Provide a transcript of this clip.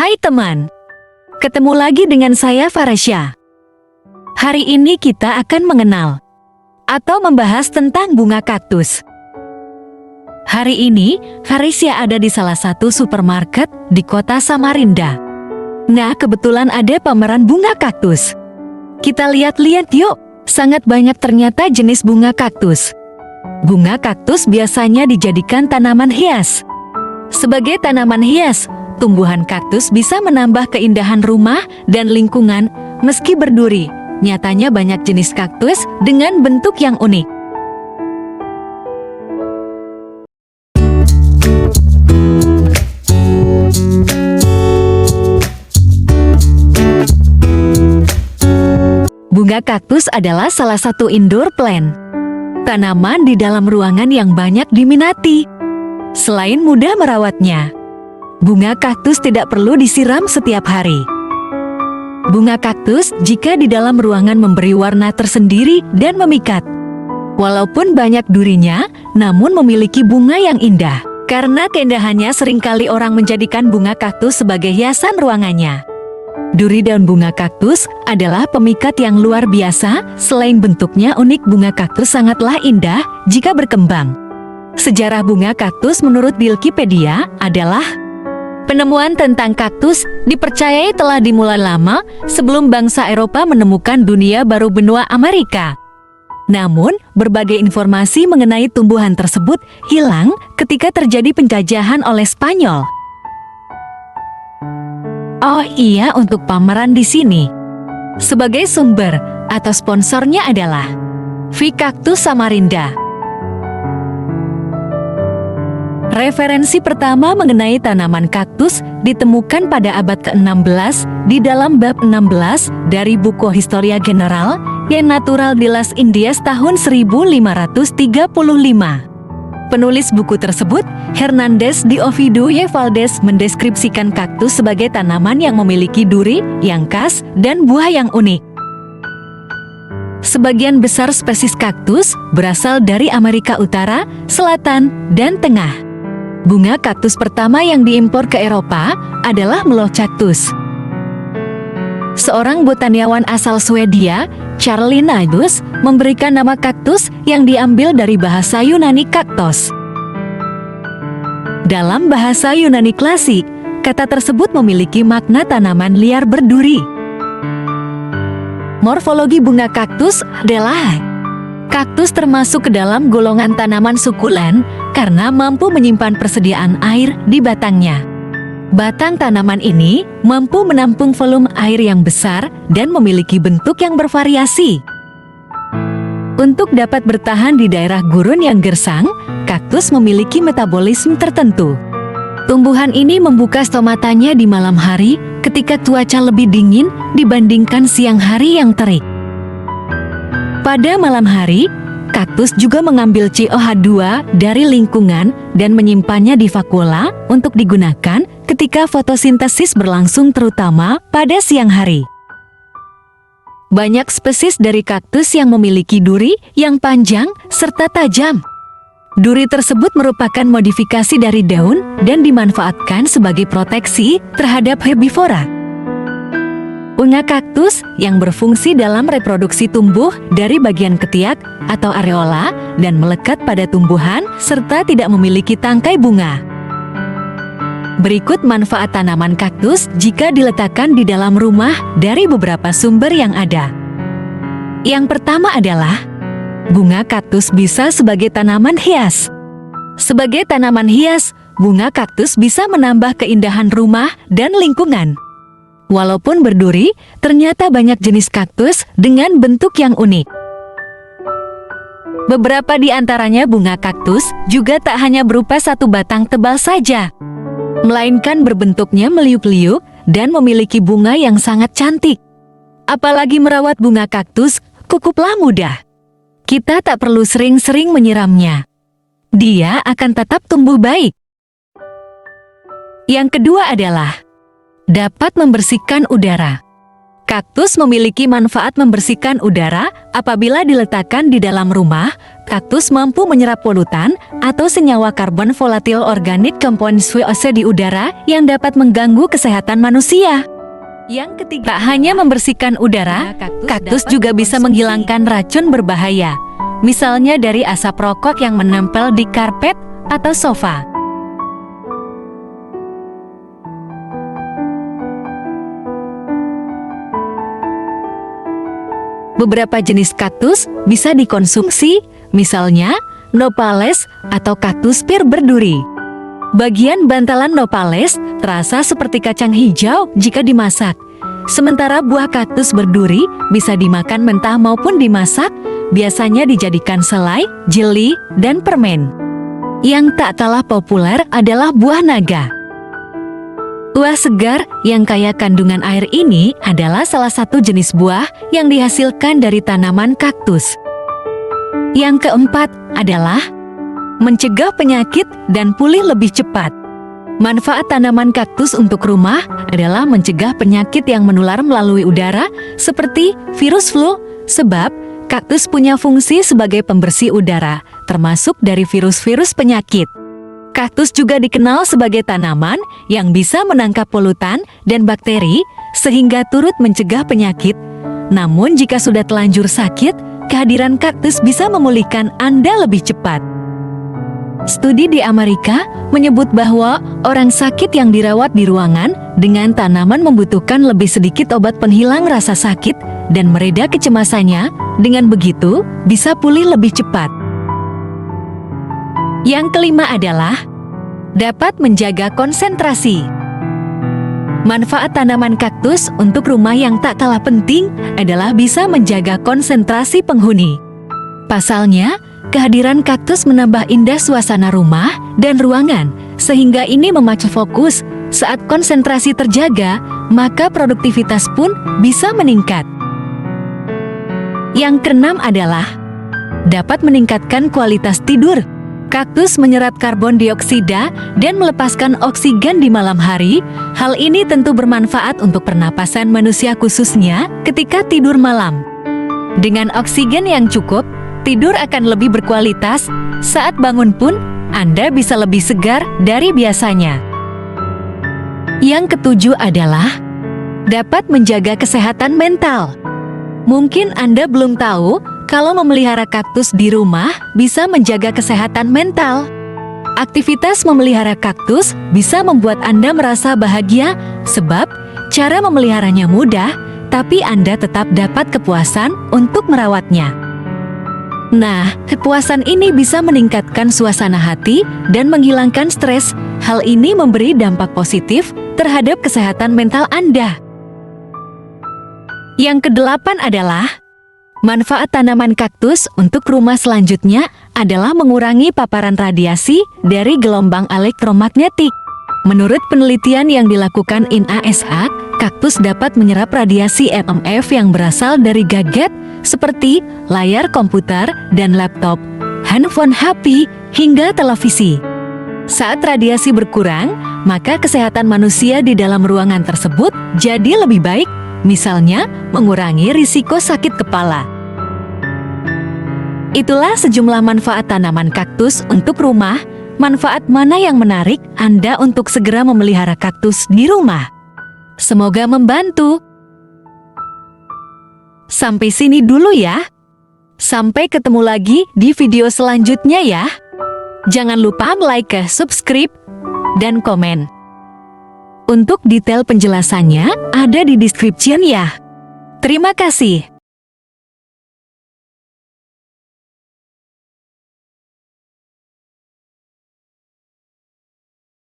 Hai teman, ketemu lagi dengan saya Faresya. Hari ini kita akan mengenal atau membahas tentang bunga kaktus. Hari ini, Faresya ada di salah satu supermarket di kota Samarinda. Nah, kebetulan ada pameran bunga kaktus. Kita lihat-lihat yuk, sangat banyak ternyata jenis bunga kaktus. Bunga kaktus biasanya dijadikan tanaman hias. Sebagai tanaman hias, tumbuhan kaktus bisa menambah keindahan rumah dan lingkungan meski berduri. Nyatanya banyak jenis kaktus dengan bentuk yang unik. Bunga kaktus adalah salah satu indoor plant, tanaman di dalam ruangan yang banyak diminati. Selain mudah merawatnya, bunga kaktus tidak perlu disiram setiap hari. Bunga kaktus jika di dalam ruangan memberi warna tersendiri dan memikat. Walaupun banyak durinya, namun memiliki bunga yang indah. Karena keindahannya seringkali orang menjadikan bunga kaktus sebagai hiasan ruangannya. Duri daun bunga kaktus adalah pemikat yang luar biasa. Selain bentuknya unik, bunga kaktus sangatlah indah jika berkembang. Sejarah bunga kaktus menurut Wikipedia adalah penemuan tentang kaktus dipercayai telah dimulai lama sebelum bangsa Eropa menemukan dunia baru benua Amerika. Namun, berbagai informasi mengenai tumbuhan tersebut hilang ketika terjadi penjajahan oleh Spanyol. Oh iya, untuk pameran di sini, sebagai sumber atau sponsornya adalah Cactus Samarinda. Referensi pertama mengenai tanaman kaktus ditemukan pada abad ke-16 di dalam bab 16 dari buku Historia General y Natural de las Indias tahun 1535. Penulis buku tersebut, Hernández de Oviedo y Valdés, mendeskripsikan kaktus sebagai tanaman yang memiliki duri yang khas dan buah yang unik. Sebagian besar spesies kaktus berasal dari Amerika Utara, Selatan, dan Tengah. Bunga kaktus pertama yang diimpor ke Eropa adalah Melocactus. Seorang botaniawan asal Swedia, Charles Linnaeus, memberikan nama kaktus yang diambil dari bahasa Yunani kaktos. Dalam bahasa Yunani klasik, kata tersebut memiliki makna tanaman liar berduri. Morfologi bunga kaktus adalah kaktus termasuk ke dalam golongan tanaman sukulen karena mampu menyimpan persediaan air di batangnya. Batang tanaman ini mampu menampung volume air yang besar dan memiliki bentuk yang bervariasi. Untuk dapat bertahan di daerah gurun yang gersang, kaktus memiliki metabolisme tertentu. Tumbuhan ini membuka stomatanya di malam hari ketika cuaca lebih dingin dibandingkan siang hari yang terik. Pada malam hari, kaktus juga mengambil CO2 dari lingkungan dan menyimpannya di vakuola untuk digunakan ketika fotosintesis berlangsung, terutama pada siang hari. Banyak spesies dari kaktus yang memiliki duri yang panjang serta tajam. Duri tersebut merupakan modifikasi dari daun dan dimanfaatkan sebagai proteksi terhadap herbivora. Bunga kaktus yang berfungsi dalam reproduksi tumbuh dari bagian ketiak atau areola dan melekat pada tumbuhan serta tidak memiliki tangkai bunga. Berikut manfaat tanaman kaktus jika diletakkan di dalam rumah dari beberapa sumber yang ada. Yang pertama adalah bunga kaktus bisa sebagai tanaman hias. Sebagai tanaman hias, bunga kaktus bisa menambah keindahan rumah dan lingkungan. Walaupun berduri, ternyata banyak jenis kaktus dengan bentuk yang unik. Beberapa di antaranya bunga kaktus juga tak hanya berupa satu batang tebal saja, melainkan berbentuknya meliuk-liuk dan memiliki bunga yang sangat cantik. Apalagi merawat bunga kaktus cukuplah mudah. Kita tak perlu sering-sering menyiramnya. Dia akan tetap tumbuh baik. Yang kedua adalah dapat membersihkan udara. Kaktus memiliki manfaat membersihkan udara. Apabila diletakkan di dalam rumah, kaktus mampu menyerap polutan atau senyawa karbon volatil organik compounds VOC di udara yang dapat mengganggu kesehatan manusia. Yang ketiga, tak hanya membersihkan udara, kaktus juga bisa menghilangkan racun berbahaya, misalnya dari asap rokok yang menempel di karpet atau sofa. Beberapa jenis kaktus bisa dikonsumsi, misalnya nopales atau kaktus pir berduri. Bagian bantalan nopales terasa seperti kacang hijau jika dimasak. Sementara buah kaktus berduri bisa dimakan mentah maupun dimasak, biasanya dijadikan selai, jeli, dan permen. Yang tak kalah populer adalah buah naga. Buah segar yang kaya kandungan air ini adalah salah satu jenis buah yang dihasilkan dari tanaman kaktus. Yang keempat adalah mencegah penyakit dan pulih lebih cepat. Manfaat tanaman kaktus untuk rumah adalah mencegah penyakit yang menular melalui udara seperti virus flu, sebab kaktus punya fungsi sebagai pembersih udara, termasuk dari virus-virus penyakit. Kaktus juga dikenal sebagai tanaman yang bisa menangkap polutan dan bakteri sehingga turut mencegah penyakit. Namun jika sudah telanjur sakit, kehadiran kaktus bisa memulihkan Anda lebih cepat. Studi di Amerika menyebut bahwa orang sakit yang dirawat di ruangan dengan tanaman membutuhkan lebih sedikit obat penghilang rasa sakit dan mereda kecemasannya. Dengan begitu, bisa pulih lebih cepat. Yang kelima adalah dapat menjaga konsentrasi. Manfaat tanaman kaktus untuk rumah yang tak kalah penting adalah bisa menjaga konsentrasi penghuni. Pasalnya, kehadiran kaktus menambah indah suasana rumah dan ruangan, sehingga ini memacu fokus. Saat konsentrasi terjaga, maka produktivitas pun bisa meningkat. Yang keenam adalah dapat meningkatkan kualitas tidur. Kaktus menyerap karbon dioksida dan melepaskan oksigen di malam hari. Hal ini tentu bermanfaat untuk pernapasan manusia khususnya ketika tidur malam. Dengan oksigen yang cukup, tidur akan lebih berkualitas. Saat bangun pun, Anda bisa lebih segar dari biasanya. Yang ketujuh adalah dapat menjaga kesehatan mental. Mungkin Anda belum tahu kalau memelihara kaktus di rumah bisa menjaga kesehatan mental. Aktivitas memelihara kaktus bisa membuat Anda merasa bahagia sebab cara memeliharanya mudah, tapi Anda tetap dapat kepuasan untuk merawatnya. Nah, kepuasan ini bisa meningkatkan suasana hati dan menghilangkan stres. Hal ini memberi dampak positif terhadap kesehatan mental Anda. Yang kedelapan adalah manfaat tanaman kaktus untuk rumah selanjutnya adalah mengurangi paparan radiasi dari gelombang elektromagnetik. Menurut penelitian yang dilakukan NASA, kaktus dapat menyerap radiasi EMF yang berasal dari gadget seperti layar komputer dan laptop, handphone HP, hingga televisi. Saat radiasi berkurang, maka kesehatan manusia di dalam ruangan tersebut jadi lebih baik, misalnya mengurangi risiko sakit kepala. Itulah sejumlah manfaat tanaman kaktus untuk rumah. Manfaat mana yang menarik Anda untuk segera memelihara kaktus di rumah? Semoga membantu. Sampai sini dulu ya. Sampai ketemu lagi di video selanjutnya ya. Jangan lupa like, subscribe, dan komen. Untuk detail penjelasannya ada di description ya. Terima kasih.